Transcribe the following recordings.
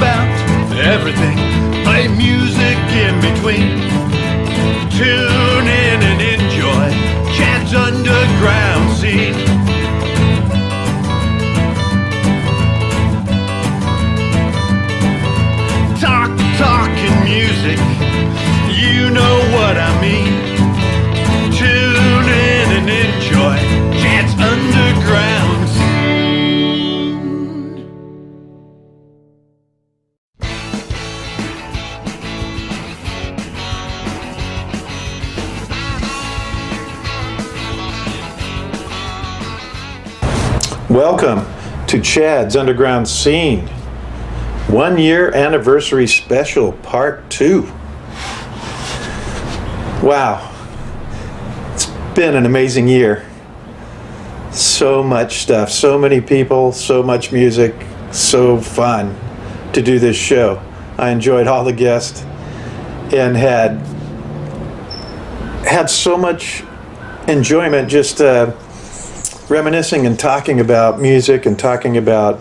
about everything. Play music in between. Tune in and enjoy Chad's underground scene. Talking music, you know what I mean. Tune in and enjoy Chad's underground scene. Welcome to Chad's Underground Scene. 1 year anniversary special, part 2. Wow, it's been an amazing year. So much stuff, so many people, so much music, so fun to do this show. I enjoyed all the guests and had so much enjoyment just reminiscing and talking about music and talking about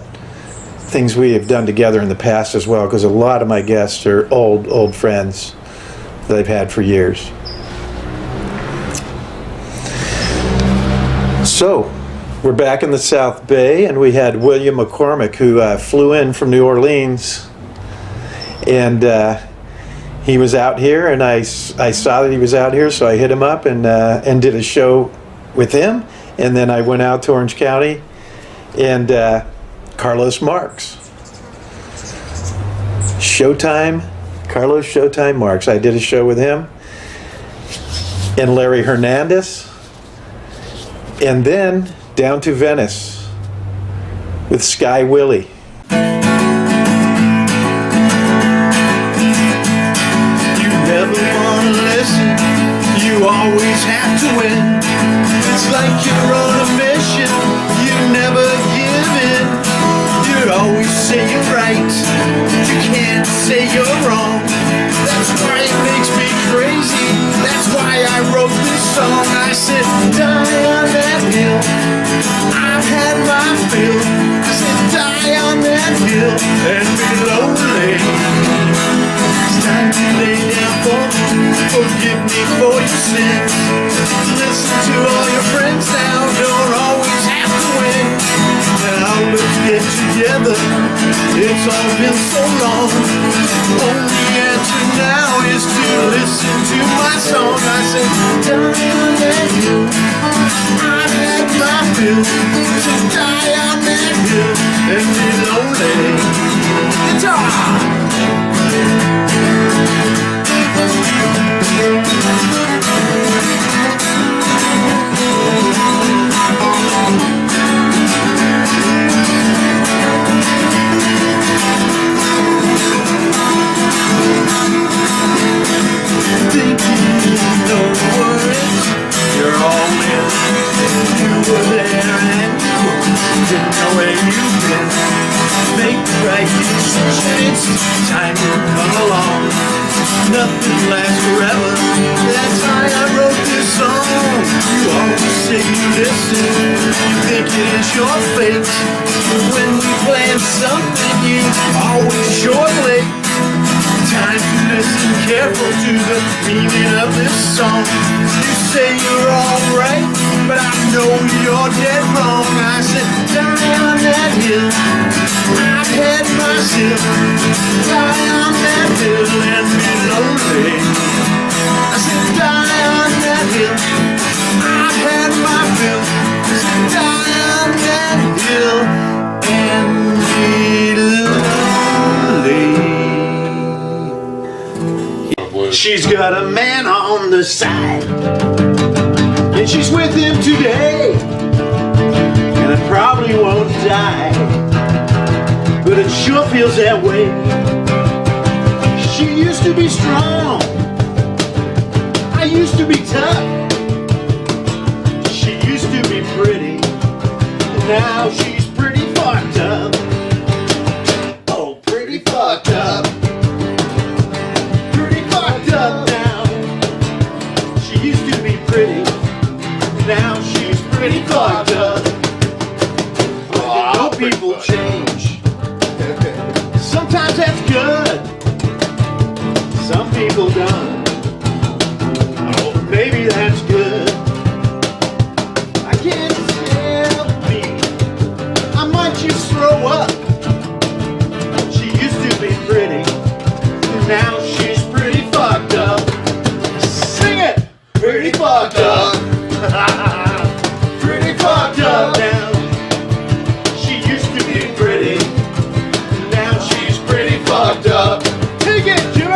things we have done together in the past as well, because a lot of my guests are old friends that I've had for years. So we're back in the South Bay, and we had William McCormick, who flew in from New Orleans, and he was out here, and I saw that he was out here, so I hit him up and did a show with him, and then I went out to Orange County and Carlos Marx. Carlos Showtime Marx. I did a show with him. And Larry Hernandez. And then down to Venice with Sky Willie. You never want to listen, you always have to win. It's like you're on a mission, you never give in. You always say you're right, but you can't say you're wrong. That's why it makes me crazy, that's why I wrote this song. I said, die on that hill, I've had my fill. I said, die on that hill and be lonely. It's time to lay down for me, forgive me for your sins. Listen to all your friends now, don't always have to win. Now let's get together, it's all been so long. Only answer now is to listen to my song. I said, die on that hill, I've had my fill. So die on that hill and be lonely. Guitar! You're all in. You were there and you didn't know where you've been. Make the right decisions, time will come along. Nothing lasts forever, that's why I wrote this song. You always say you listen, you think it is your fate. When we plan something, you always sure late. Time to listen careful to the meaning of this song. You say you're alright, but I know you're dead wrong. I said, die on that hill, I've had my fill. Die on that hill and be lonely. I said, die on that hill, I've had my fill. I said, die on that hill and be lonely. She's got a man on the side, and she's with him today, and it probably won't die, but it sure feels that way. She used to be strong, I used to be tough. She used to be pretty, and now she's pretty fucked up. Oh, pretty fucked up. Up now. She used to be pretty, now she's pretty fucked up. But you know people change. Sometimes that's people gone. Oh, maybe that's good. I can't help me. I might just throw up. She used to be pretty. Now she's pretty fucked up. Sing it! Pretty fucked up. Pretty fucked up now. She used to be pretty. Now she's pretty fucked up. Take it, Jimmy!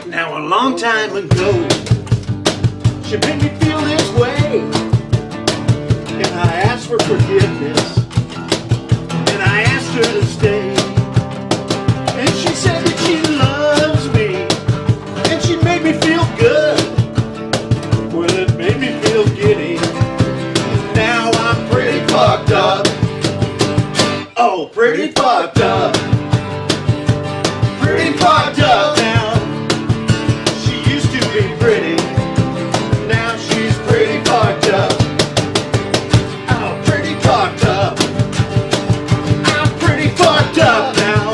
Now a long time ago, she made me feel this way, and I asked for forgiveness, and I asked her to stay, and she said that she loves me, and she made me feel good. Well, it made me feel giddy. Now I'm pretty fucked up. Oh, pretty fucked up. Pretty fucked up now. She used to be pretty. Now she's pretty fucked up. Oh, pretty fucked up. I'm pretty fucked up now.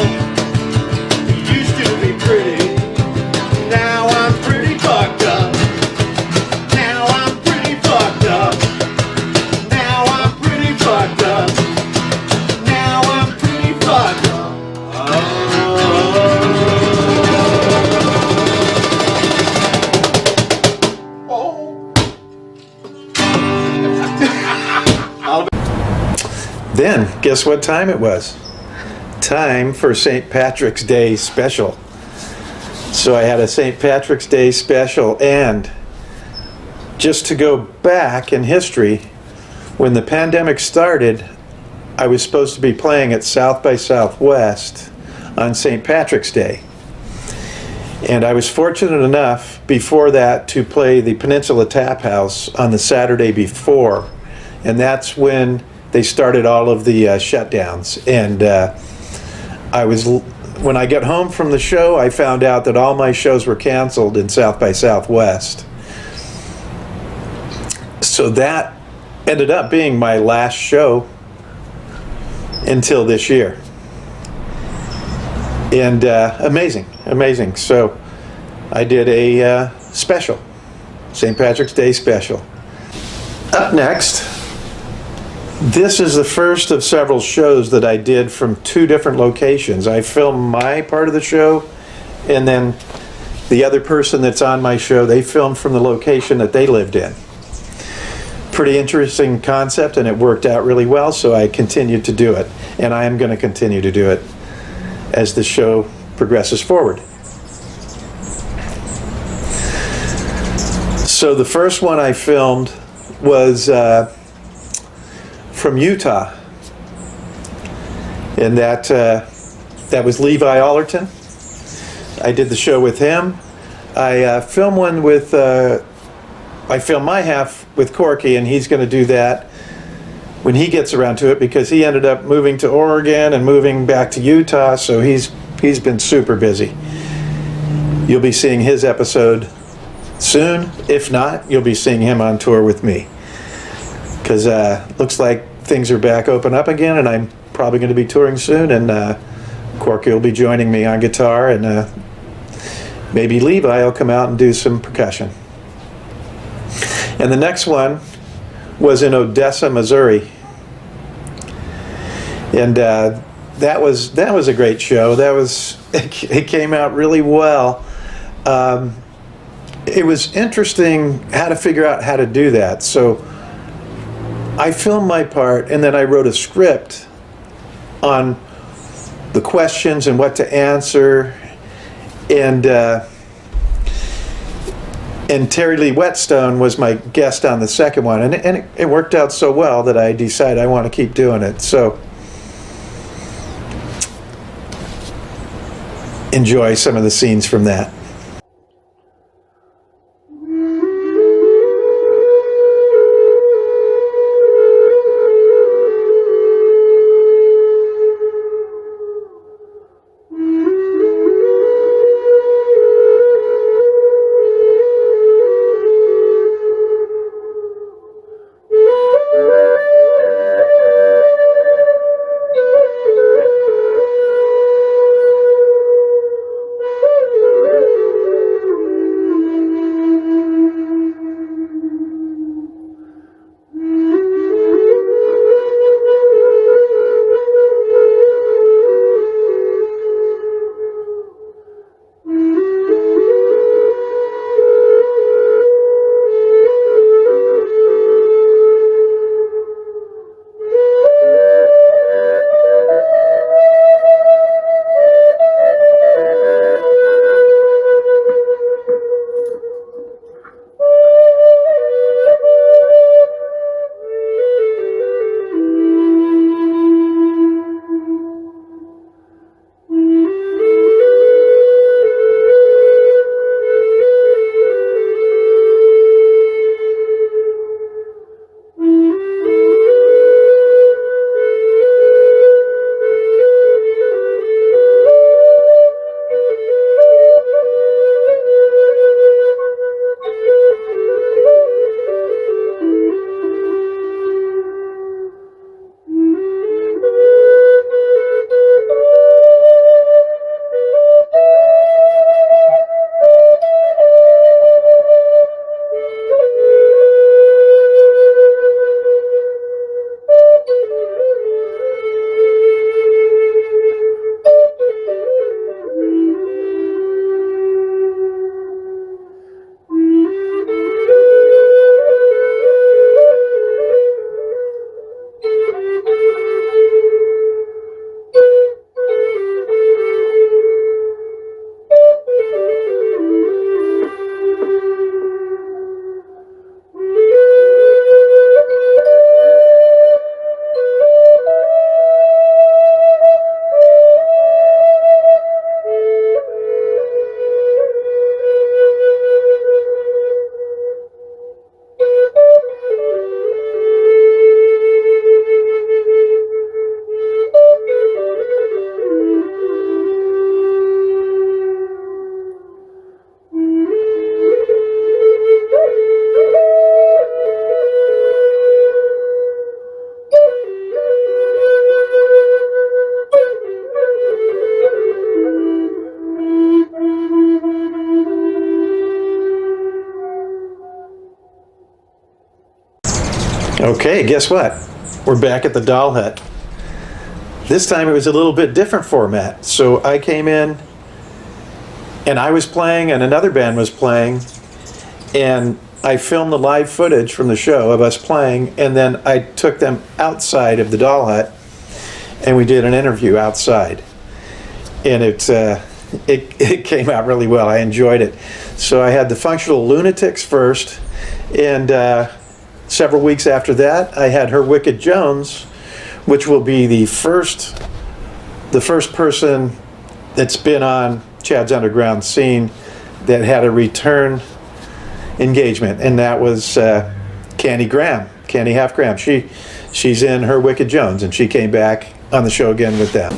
You used to be pretty. Now I'm pretty fucked up. Now I'm pretty fucked up. Now I'm pretty fucked up. Now I'm pretty fucked up. Then, guess what time it was? Time for St. Patrick's Day special. So I had a St. Patrick's Day special, and just to go back in history, when the pandemic started, I was supposed to be playing at South by Southwest on St. Patrick's Day. And I was fortunate enough before that to play the Peninsula Tap House on the Saturday before. And that's when they started all of the shutdowns. And when I got home from the show, I found out that all my shows were canceled in South by Southwest. So that ended up being my last show until this year. And amazing. So I did a special, St. Patrick's Day special. Up next, this is the first of several shows that I did from two different locations. I filmed my part of the show, and then the other person that's on my show, they filmed from the location that they lived in. Pretty interesting concept, and it worked out really well, so I continued to do it. And I am going to continue to do it as the show progresses forward. So the first one I filmed was from Utah, and that was Levi Allerton. I did the show with him. I filmed one with, I filmed my half with Corky, and he's going to do that when he gets around to it, because he ended up moving to Oregon and moving back to Utah, so he's been super busy. You'll be seeing his episode soon. If not, you'll be seeing him on tour with me, because looks like things are back open up again, and I'm probably going to be touring soon, and Corky will be joining me on guitar, and maybe Levi will come out and do some percussion. And the next one was in Odessa, Missouri, and that was a great show. It came out really well. It was interesting how to figure out how to do that. So I filmed my part, and then I wrote a script on the questions and what to answer, and Terry Lee Whetstone was my guest on the second one, and it worked out so well that I decided I want to keep doing it. So enjoy some of the scenes from that. Okay, guess what? We're back at the Doll Hut. This time it was a little bit different format. So I came in and I was playing and another band was playing, and I filmed the live footage from the show of us playing, and then I took them outside of the Doll Hut and we did an interview outside. And it came out really well. I enjoyed it. So I had the Functional Lunatics first, and several weeks after that, I had Her Wicked Jones, which will be the first person that's been on Chad's Underground Scene that had a return engagement, and that was Candy Graham, Candy Half Graham. She's in Her Wicked Jones, and she came back on the show again with them.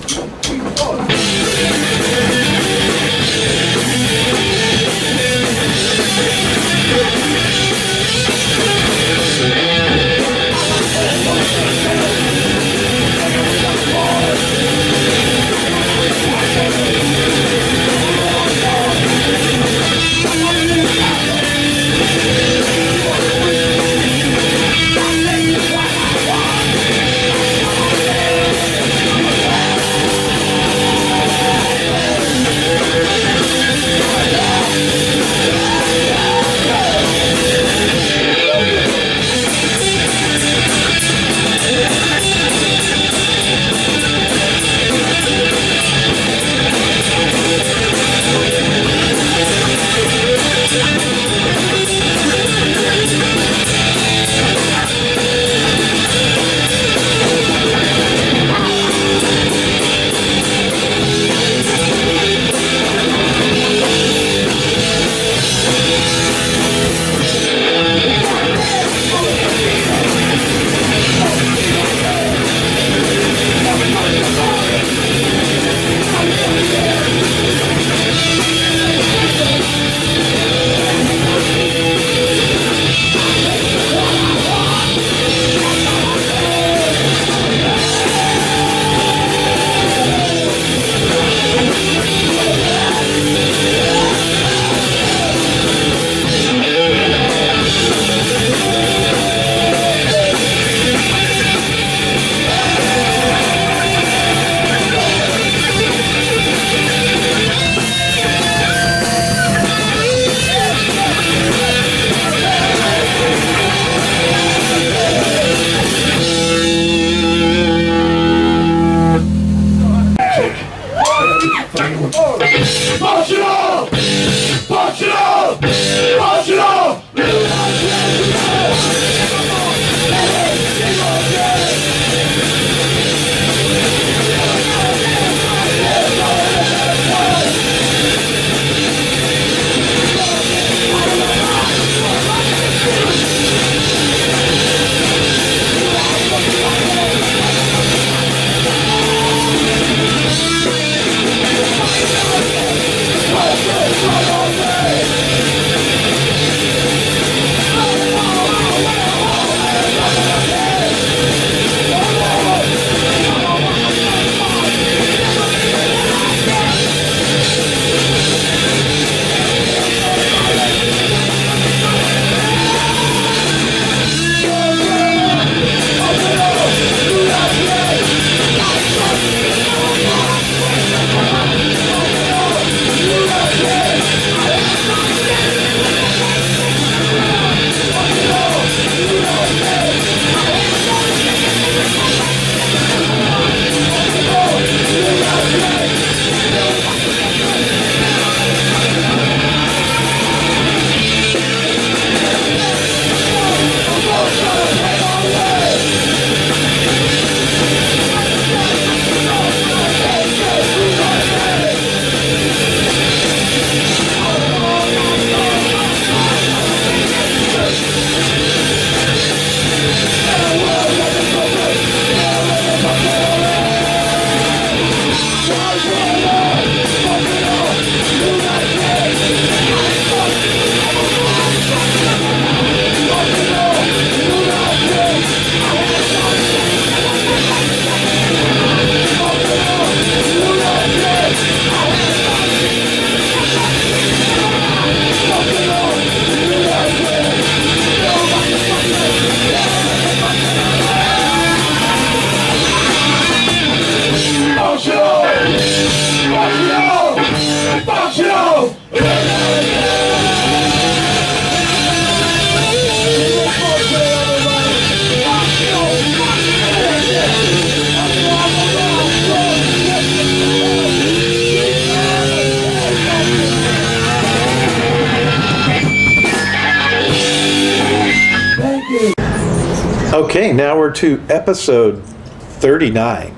Okay, now we're to episode 39.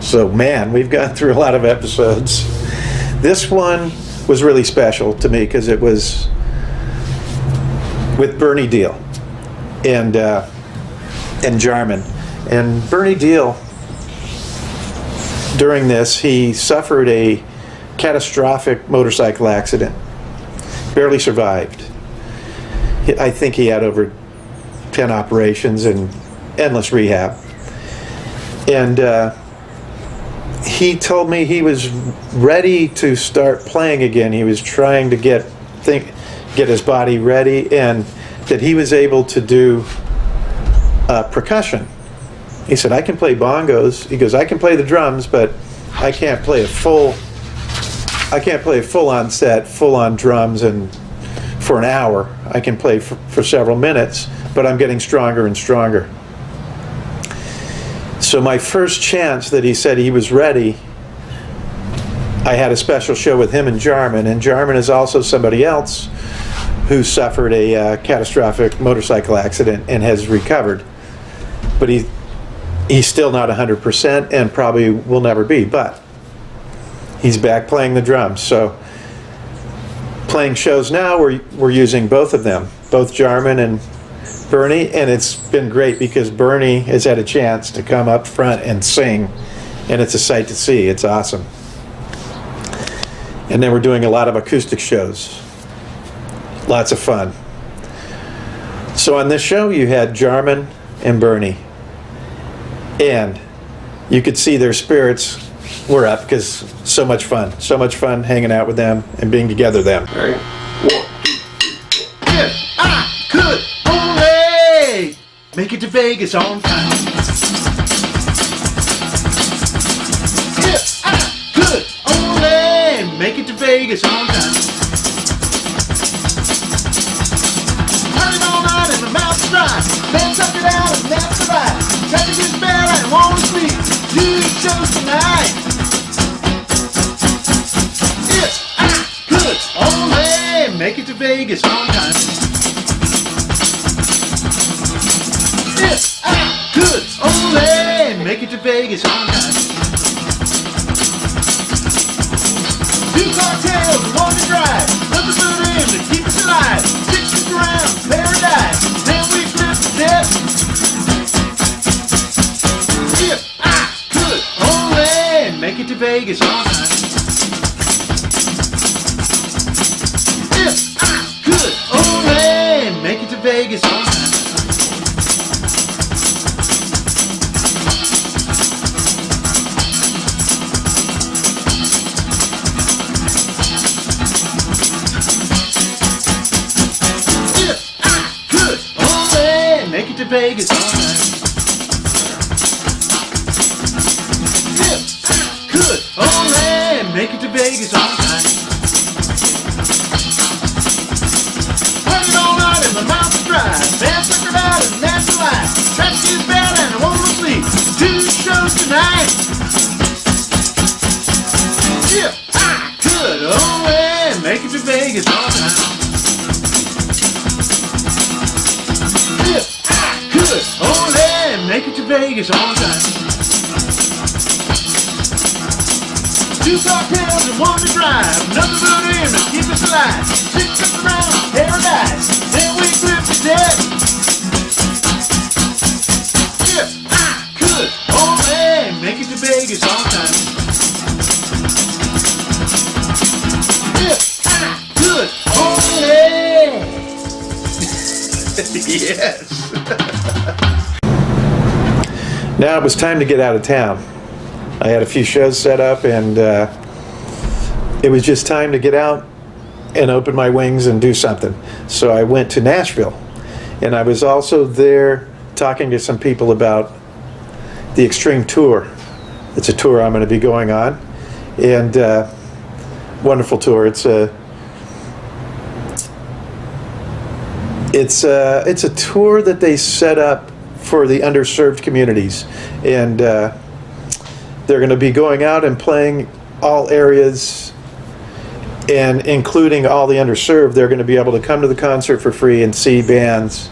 So, man, we've gone through a lot of episodes. This one was really special to me because it was with Bernie Deal and Jarman. And Bernie Deal, during this, he suffered a catastrophic motorcycle accident. Barely survived. I think he had over 10 operations and endless rehab. And he told me he was ready to start playing again. He was trying to get his body ready, and that he was able to do percussion. He said, I can play bongos. He goes, I can play the drums, but I can't play a full-on set, full-on drums and for an hour. I can play for several minutes, but I'm getting stronger and stronger. So my first chance that he said he was ready, I had a special show with him and Jarman is also somebody else who suffered a catastrophic motorcycle accident and has recovered. But he's still not 100% and probably will never be, but he's back playing the drums. So playing shows now, we're using both of them, both Jarman and Bernie, and it's been great because Bernie has had a chance to come up front and sing, and it's a sight to see. It's awesome. And then we're doing a lot of acoustic shows. Lots of fun. So on this show, you had Jarman and Bernie, and you could see their spirits were up because so much fun hanging out with them and being together them. All right. 1, 2, 3. If I could only make it to Vegas on time. If I could only make it to Vegas on time. Running all night and my mouth's dry. Man, suck it out and that's the right. Try to get bad, I don't want to sleep. You chose tonight. If I could only make it to Vegas on time. If I could only make it to Vegas on time. 2 cartels, one to drive. Nothing but him to keep us alive. 6 around paradise. Then we flip the death. If I could only make it to Vegas on time. If I could only make it to Vegas on time. If I could only make it to Vegas on time. Could only make it to Vegas on time. Running all night and my mouth is dry. Man, sucker out and that's the life. Traffic is bad and I won't sleep. 2 shows tonight. If I could only make it to Vegas on time. If I could only make it to Vegas on time. 2 cartels and 1 to drive. Nothing but him to keep us alive. 6 up around paradise. Then we flip to death. If I could only make it to Vegas on time. If I could only. Yes. Now it was time to get out of town. I had a few shows set up, and it was just time to get out and open my wings and do something. So I went to Nashville, and I was also there talking to some people about the Extreme Tour. It's a tour I'm going to be going on, and wonderful tour. It's a tour that they set up for the underserved communities, and they're going to be going out and playing all areas and including all the underserved. They're going to be able to come to the concert for free and see bands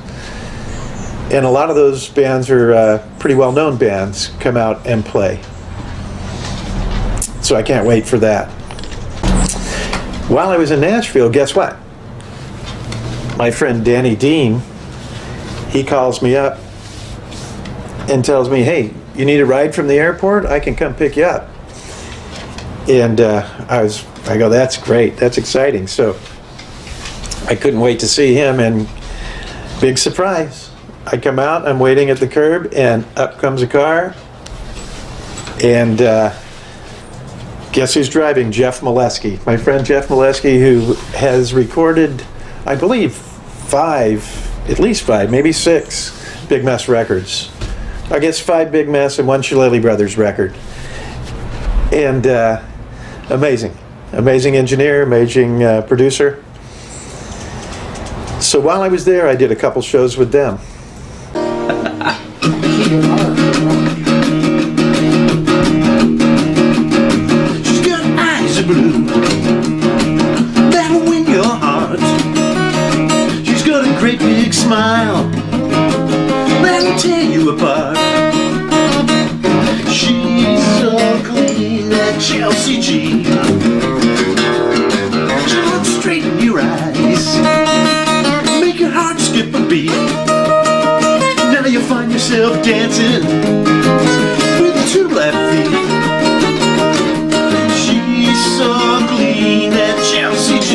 And a lot of those bands are pretty well-known bands come out and play. So I can't wait for that. While I was in Nashville, guess what? My friend Danny Dean, he calls me up and tells me, hey, you need a ride from the airport? I can come pick you up. And I go, that's great, that's exciting. So I couldn't wait to see him, and big surprise. I come out, I'm waiting at the curb, and up comes a car, and guess who's driving? Jeff Molesky, my friend Jeff Molesky, who has recorded, I believe, at least five, maybe 6 Big Mess records. I guess 5 Big Mess and 1 Shillelagh Brothers record. And amazing engineer, amazing producer. So while I was there, I did a couple shows with them. Blue, that'll win your heart. She's got a great big smile that'll tear you apart. She's so clean, that Chelsea G. She looks straight in your eyes, make your heart skip a beat. Now you find yourself dancing with 2 left feet. So clean, that Chelsea G.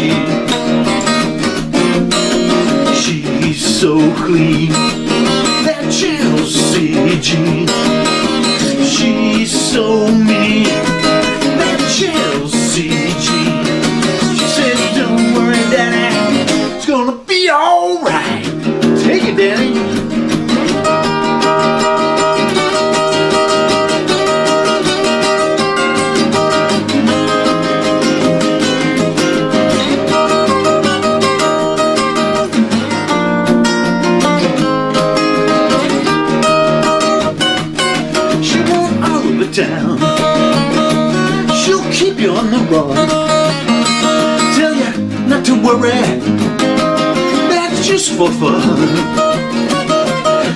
She's so clean, that Chelsea G. She's so mean, that Chelsea G. She said, don't worry, Daddy, it's gonna be alright. Take it, Daddy. Down. She'll keep you on the run, tell you not to worry, that's just for fun.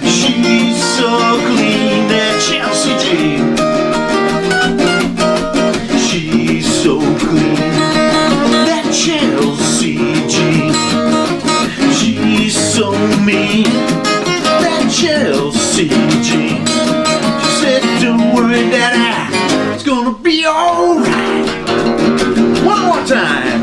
She's so clean, that Chelsea G. She's so clean, that Chelsea G. She's so mean, that Chelsea G. Don't worry, Daddy, it's gonna be alright. One more time.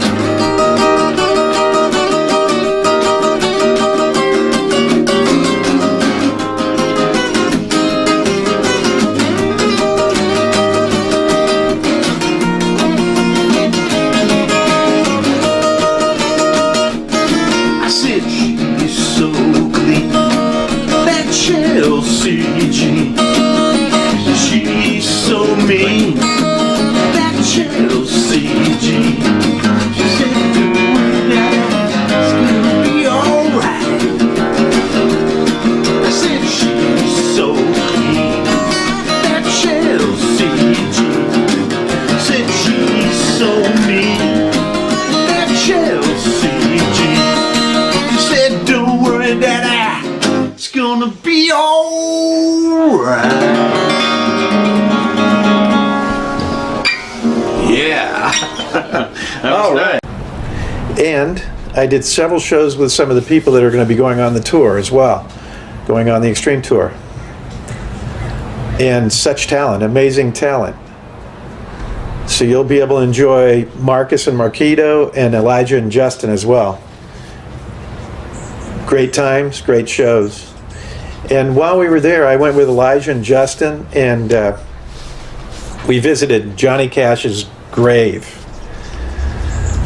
I said she's so clean, that Chelsea G. She's so mean, that Chelsea G. She said, don't worry, Daddy, it's gonna be alright. I said, she's so clean, that Chelsea G. Said, she's so mean, that Chelsea G. She said, don't worry, Daddy, it's gonna be alright. All right. And I did several shows with some of the people that are going to be going on the tour as well, going on the Extreme Tour. And such talent, amazing talent. So you'll be able to enjoy Marcus and Marquito and Elijah and Justin as well. Great times, great shows. And while we were there, I went with Elijah and Justin, and we visited Johnny Cash's grave.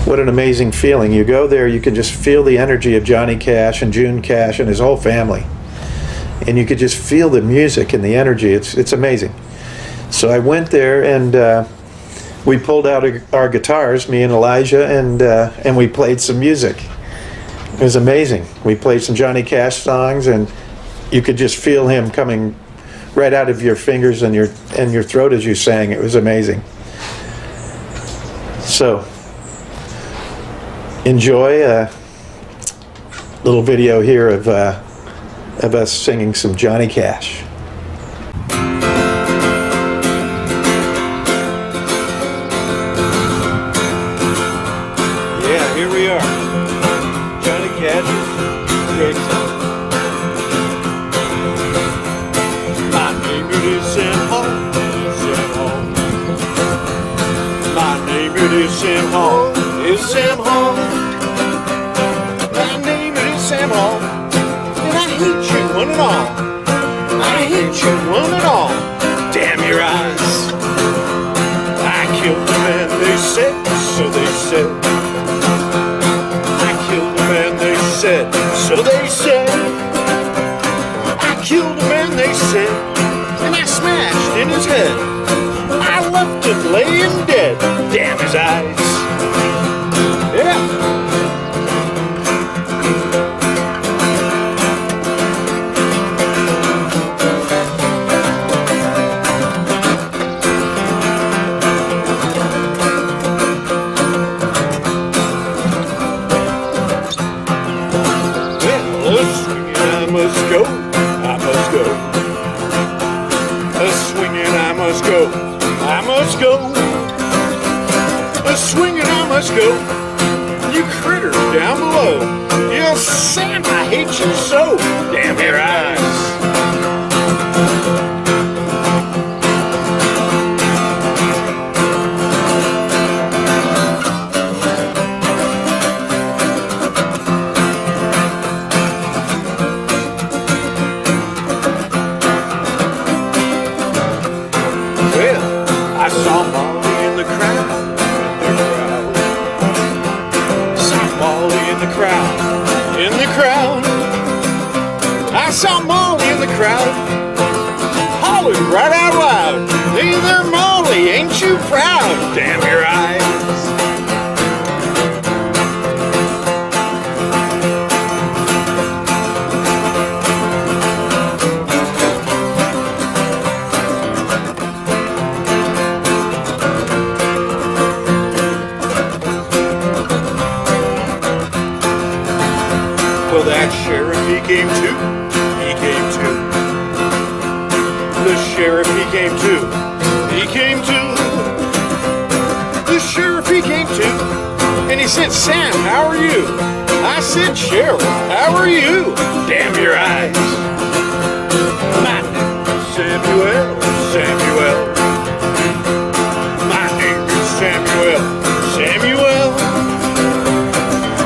What an amazing feeling. You go there, you can just feel the energy of Johnny Cash and June Cash and his whole family. And you could just feel the music and the energy. It's amazing. So I went there, and we pulled out our guitars, me and Elijah, and we played some music. It was amazing. We played some Johnny Cash songs, and you could just feel him coming right out of your fingers and your throat as you sang. It was amazing. So enjoy a little video here of of us singing some Johnny Cash. Yeah, here we are. Johnny Cash's great song. My name is Sam Hall. Sam Hall. My name is Sam Hall. Is Sam Hall. My name is Sam Hall. And I hate you one and all. I hate you one and all. Damn your eyes. I killed the man, they said, so they said. I killed the man, they said, so they said. I killed the man, they said, and I smashed in his head. I left him laying dead. Damn his eyes. Yeah. I must go, I must go. A swinging I must go, I must go. A swinging I must go. You critters down below. Yeah, Sam, I hate you so. Damn your eyes. I saw Molly in the crowd, Saw Molly in the crowd, I saw Molly in the crowd, hollered right out loud, hey there Molly, ain't you proud? Damn your eyes. Well, that sheriff, he came too. He came too. The sheriff, he came too. He came too. The sheriff, he came too. And he said, Sam, how are you? I said, Sheriff, how are you? Damn your eyes. My name is Samuel, Samuel. My name is Samuel, Samuel.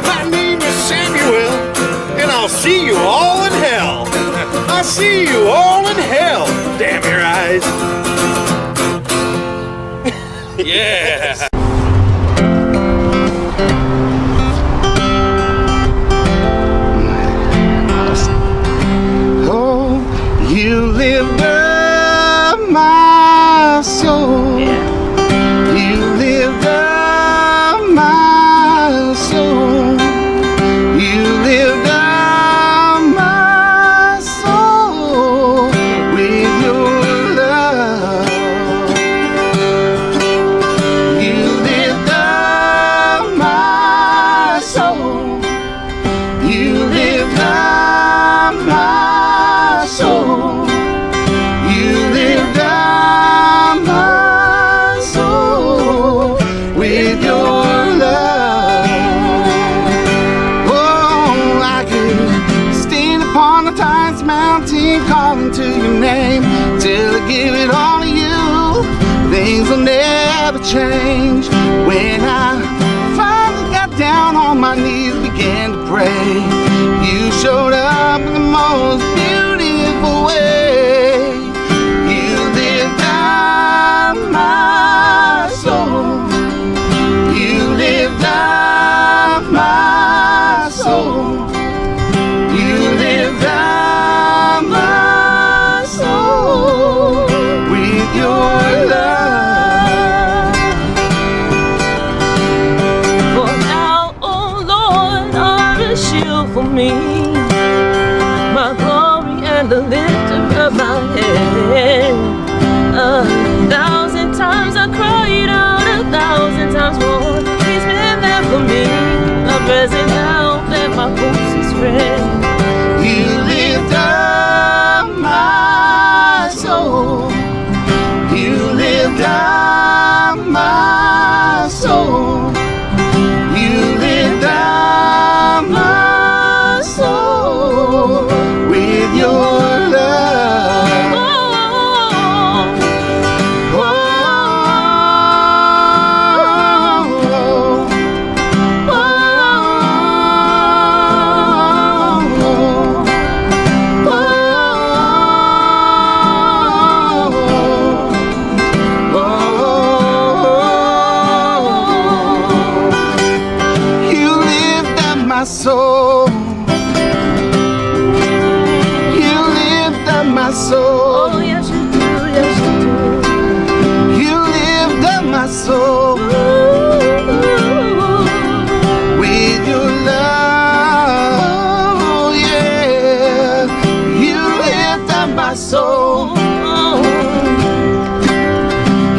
My name is Samuel. I'll see you all in hell. I'll see you all in hell. Damn your eyes. Yeah. Oh, you lift up my soul. You lift up my soul. You lift up calling to your name till I give it all to you. Things will never change. When I finally got down on my knees, began to pray, you showed up in the most beautiful way. You lived down my soul. You lived down my soul. You lived down with your love. For now, oh Lord, are a shield for me, my glory and the lifter of my head. 1,000 times I cried out, 1,000 times more. He's been there for me, a present help that my hopes is friend. You lived up down my soul. You lift down my soul with your love. Oh, you lift up my soul. You lift up my soul. Oh, yes, you do, yes, you You lift up my soul do. with your love. Yeah, you lift up my soul.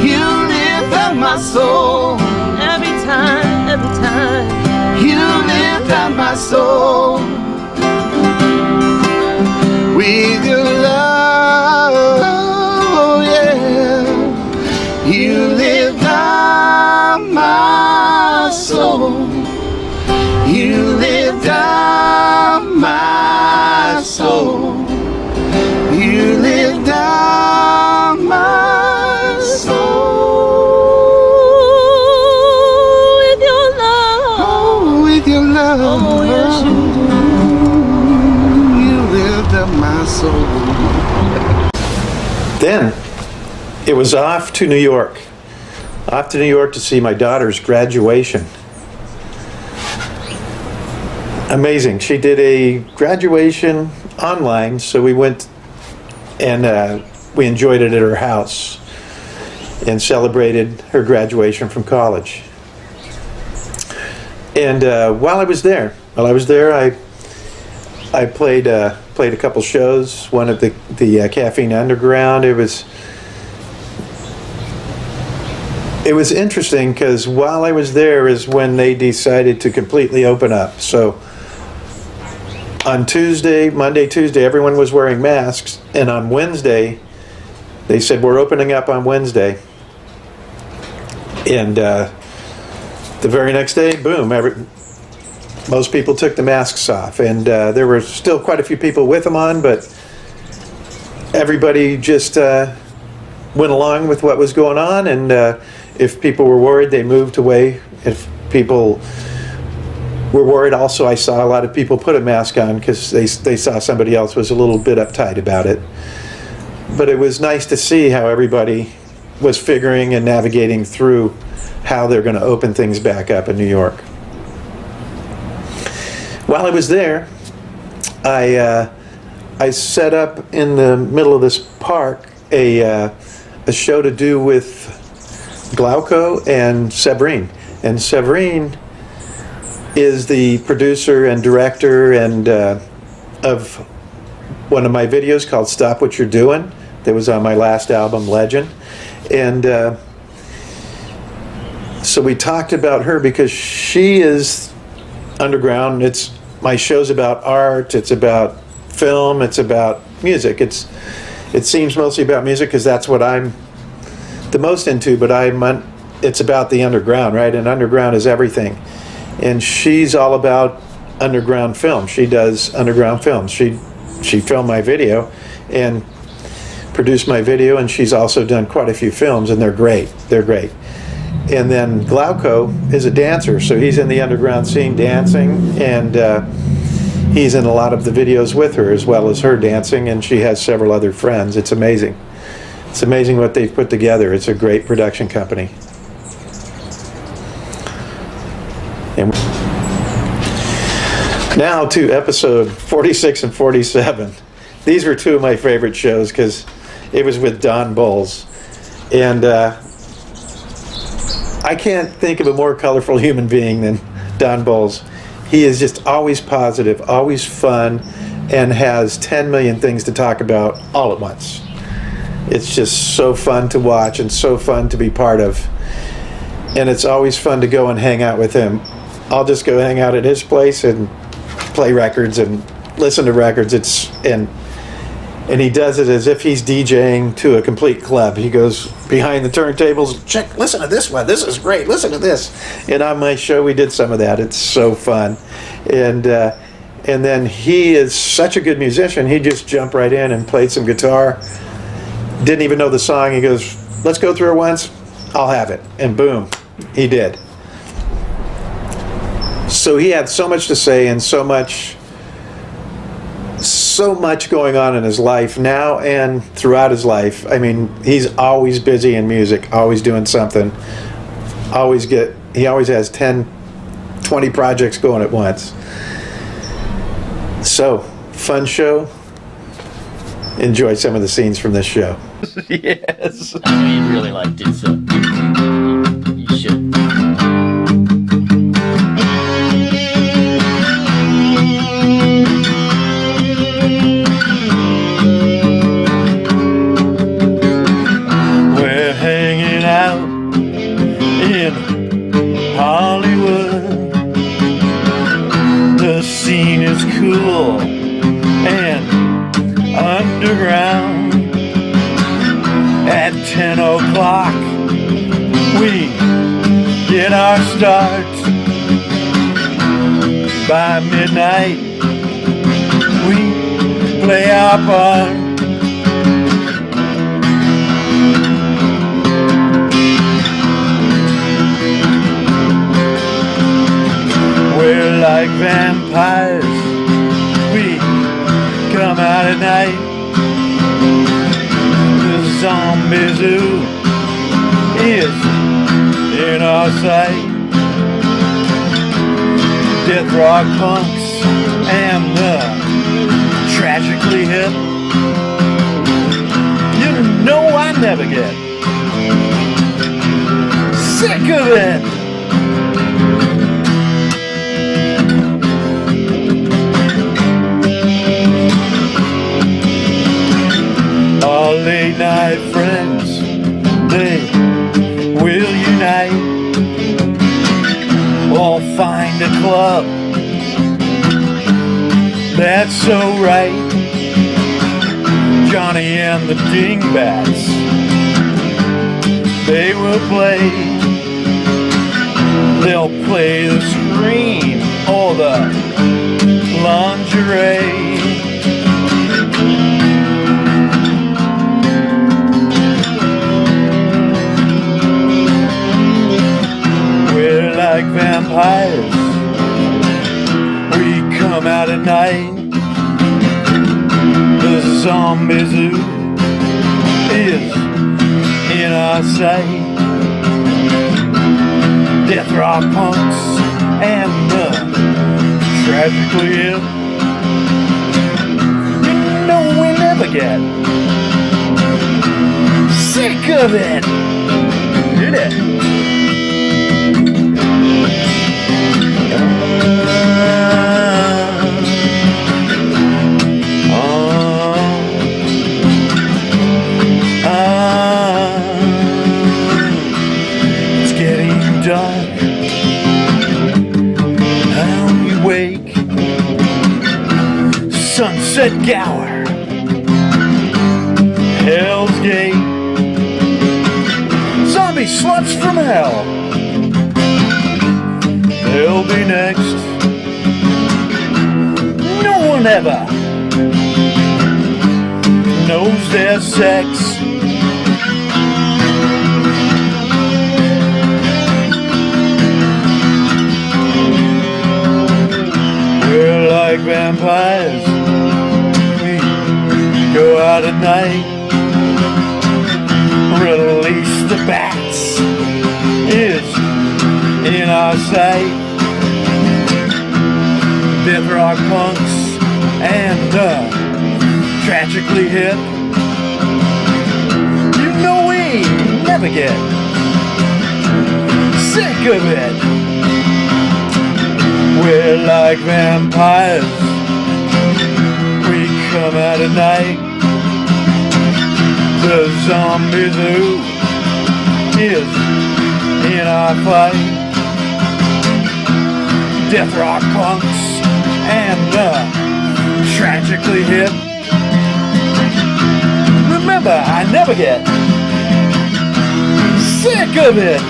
You lift up my soul. Every time, every time. You lift up my soul with your love, yeah. You lift up my soul. You lift up my soul. You lift up my soul With your love. with your love. Oh, yes, you You lift up my soul. Then it was off to New York. Off to New York to see my daughter's graduation. Amazing. She did a graduation online, so we went and we enjoyed it at her house and celebrated her graduation from college. And while I was there, I played a couple shows. One at the Caffeine Underground. It was interesting because while I was there is when they decided to completely open up. So on Monday, Tuesday, everyone was wearing masks, and on Wednesday, they said we're opening up on Wednesday. And the very next day, boom! Most people took the masks off, and there were still quite a few people with them on, but everybody just went along with what was going on, and if people were worried, they moved away. If people were worried, also I saw a lot of people put a mask on because they saw somebody else was a little bit uptight about it. But it was nice to see how everybody was figuring and navigating through how they're going to open things back up in New York. While I was there, I set up in the middle of this park a show to do with Glauco and Severine. And Severine is the producer and director and of one of my videos called Stop What You're Doing that was on my last album, Legend. And so we talked about her because she is underground. My show's about art, it's about film, it's about music. It seems mostly about music because that's what I'm the most into, but it's about the underground, right? And underground is everything. And she's all about underground film. She does underground films. She filmed my video and produced my video, and she's also done quite a few films, and they're great. They're great. And then Glauco is a dancer, so he's in the underground scene dancing, and he's in a lot of the videos with her as well as her dancing, and she has several other friends. It's amazing. It's amazing what they've put together. It's a great production company. And now to episode 46 and 47. These were two of my favorite shows because it was with Don Bolles. And I can't think of a more colorful human being than Don Bolles. He is just always positive, always fun, and has 10 million things to talk about all at once. It's just so fun to watch and so fun to be part of. And it's always fun to go and hang out with him. I'll just go hang out at his place and play records and listen to records. And And he does it as if he's DJing to a complete club. He goes behind the turntables, check, listen to this one, this is great, listen to this. And on my show we did some of that. It's so fun. And then he is such a good musician, he just jumped right in and played some guitar. Didn't even know the song. He goes, let's go through it once, I'll have it. And boom, he did. So he had so much to say and so much going on in his life now and throughout his life. I mean, he's always busy in music, always doing something. He always has 10, 20 projects going at once. So, fun show. Enjoy some of the scenes from this show. Yes. I know you really liked it, so you should. We're hanging out in Hollywood. The scene is cool and underground. At 10 o'clock we get our start. By midnight we play our part. We're like vampires, we come out at night. The zombie zoo is in our sight. Death rock punks and the tragically hip. You know I never get sick of it. Our late night friends, they will unite. We'll find a club that's so right. Johnny and the Dingbats, they will play. They'll play the scream or the lingerie. Like vampires, we come out at night. The zombie zoo is in our sight. Death rock punks and the tragically ill. You know we never get sick of it. Did it? It's getting dark and we wake. Sunset Gower, Hell's Gate, zombie sluts from hell. They'll be next. No one ever knows their sex. We're like vampires, we go out at night. Release the bats is in our sight. Death rock punks and tragically hip. You know we never get sick of it. We're like vampires, we come out at night. The zombie zoo is in our fight. Death rock punks and tragically hip. Remember, I never get sick of it.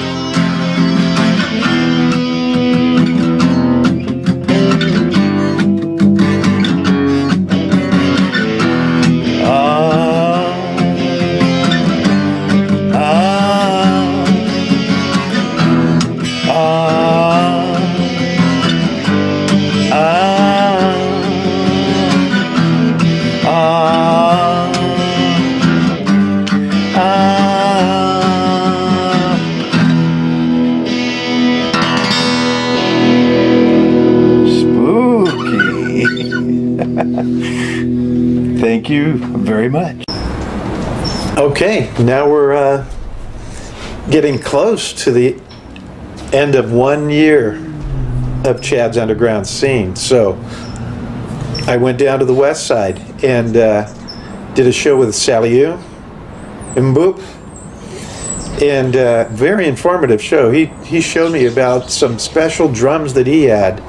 Thank you very much. Okay, now we're getting close to the end of 1 year of Chad's Underground Scene. So I went down to the west side and did a show with Sally Yu and Boop. And very informative show. He showed me about some special drums that he had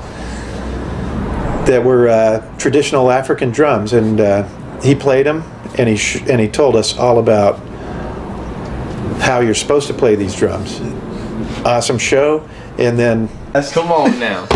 that were traditional African drums, and he played them, and he told us all about how you're supposed to play these drums. Awesome show, and then Come on now.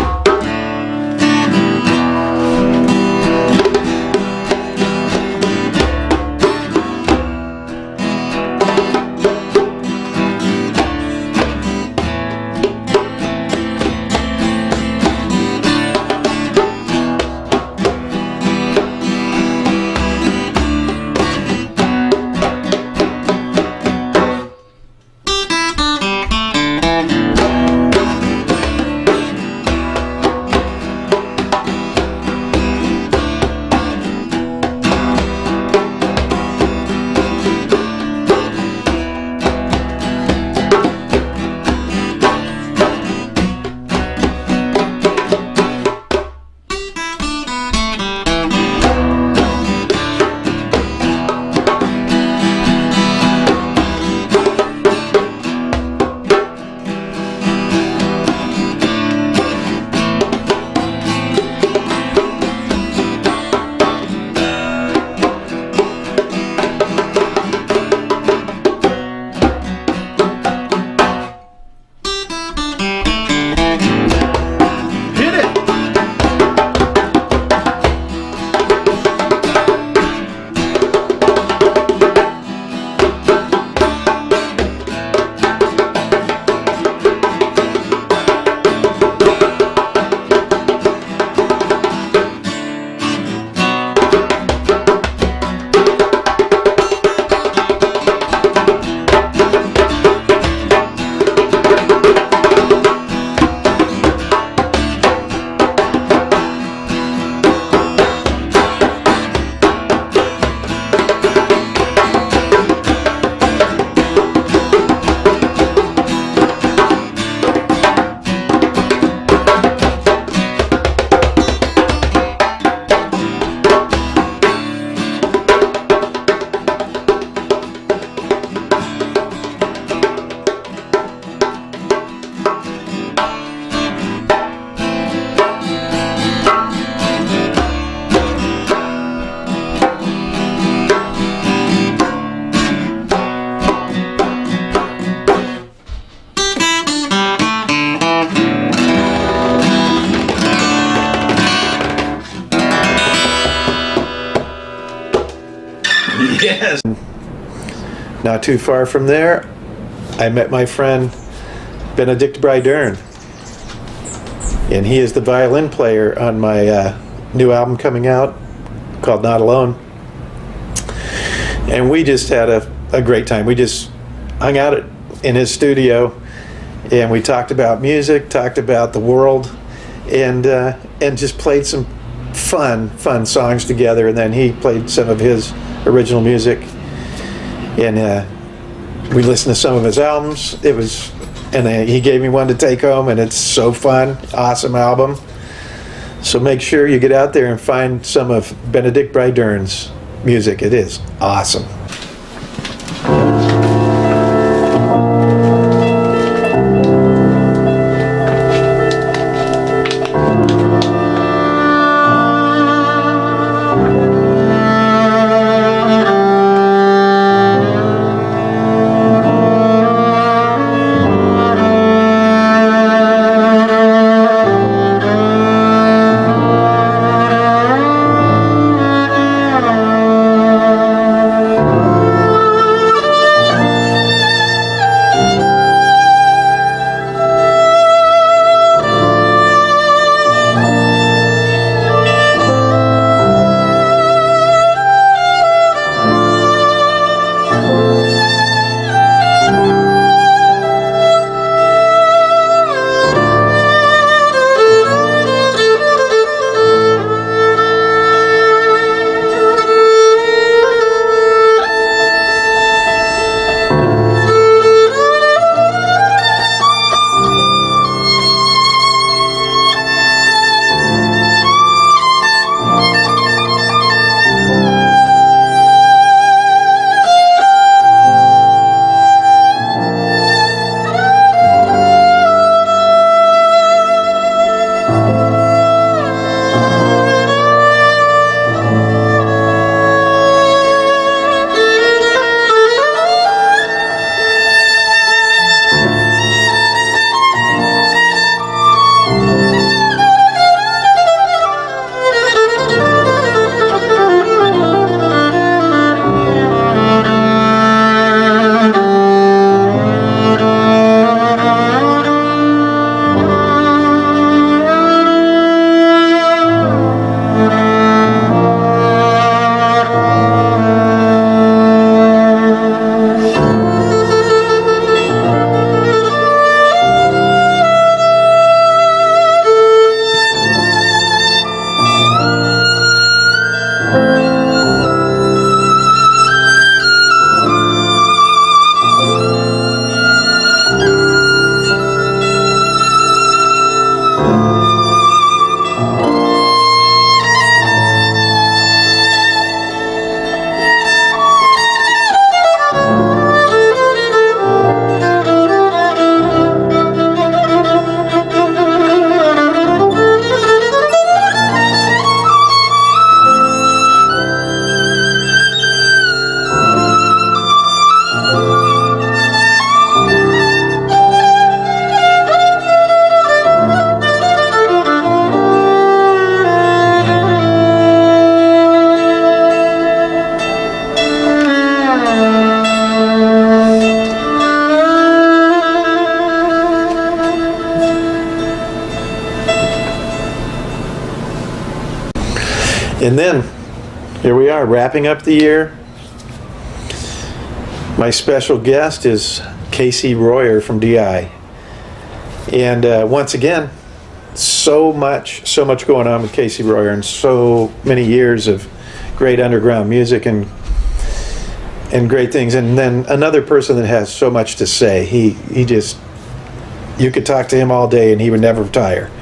Yes. Not too far from there, I met my friend Benedict Brydern, and he is the violin player on my new album coming out called Not Alone. And we just had a great time. We just hung out in his studio, and we talked about music, talked about the world, and just played some fun songs together. And then he played some of his original music, and we listened to some of his albums. He gave me one to take home, and it's so fun. Awesome album. So make sure you get out there and find some of Benedict Brydern's music. It is awesome. And then, here we are, wrapping up the year. My special guest is Casey Royer from DI. And once again, so much going on with Casey Royer, and so many years of great underground music and great things. And then another person that has so much to say. He just, you could talk to him all day and he would never tire.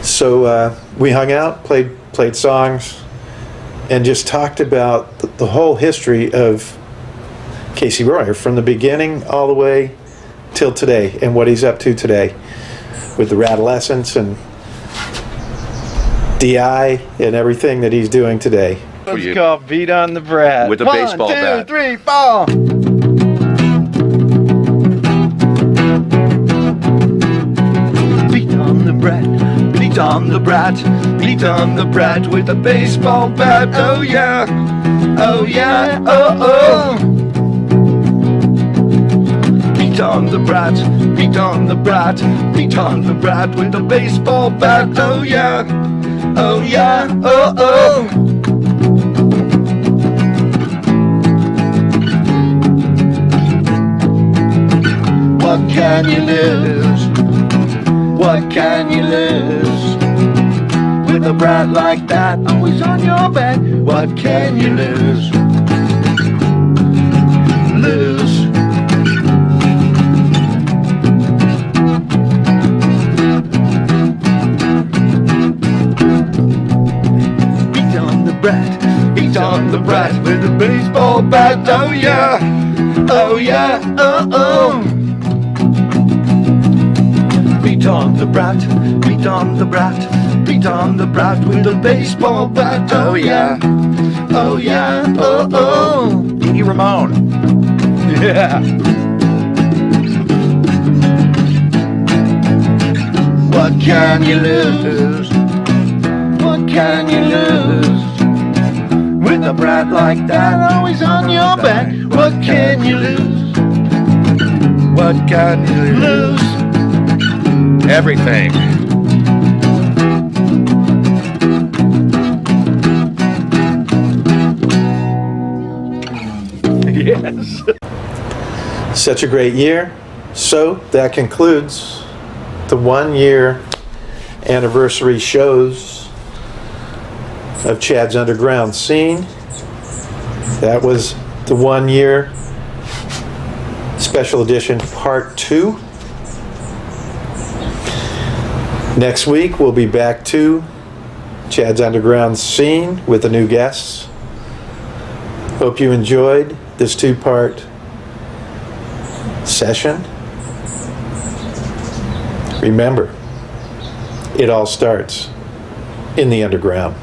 So we hung out, played songs, and just talked about the whole history of Casey Royer from the beginning all the way till today, and what he's up to today with the Radolescents and DI and everything that he's doing today. Let's go beat on the Brat. With a baseball bat. 1, 2, 3, 4. Beat on the Brat. Beat on the Brat. Beat on the Brat with a baseball bat. Oh yeah. Oh yeah. Oh oh. Beat on the Brat. Beat on the Brat. Beat on the Brat with a baseball bat. Oh yeah. Oh yeah. Oh oh. What can you lose? What can you lose? With a brat like that always on your back, what can you lose? Lose. Beat on the brat, beat on the brat with a baseball bat, oh yeah, oh yeah, oh oh. Beat on the Brat, beat on the Brat, beat on the Brat with a baseball bat. Oh yeah, oh yeah, oh oh. Dee Ramone. Yeah. What can you lose? What can you lose? With a brat like that always on your back. What can you lose? What can you lose? Everything. Yes. Such a great year. So that concludes the 1 year anniversary shows of Chad's Underground Scene. That was the 1 year special edition part 2. Next week, we'll be back to Chad's Underground Scene with the new guests. Hope you enjoyed this 2-part session. Remember, it all starts in the underground.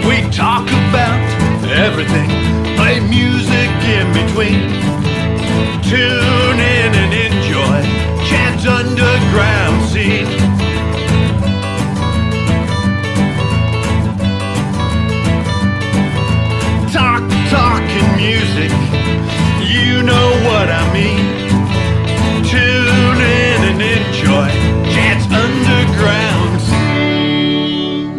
We talk about everything, play music in between. Till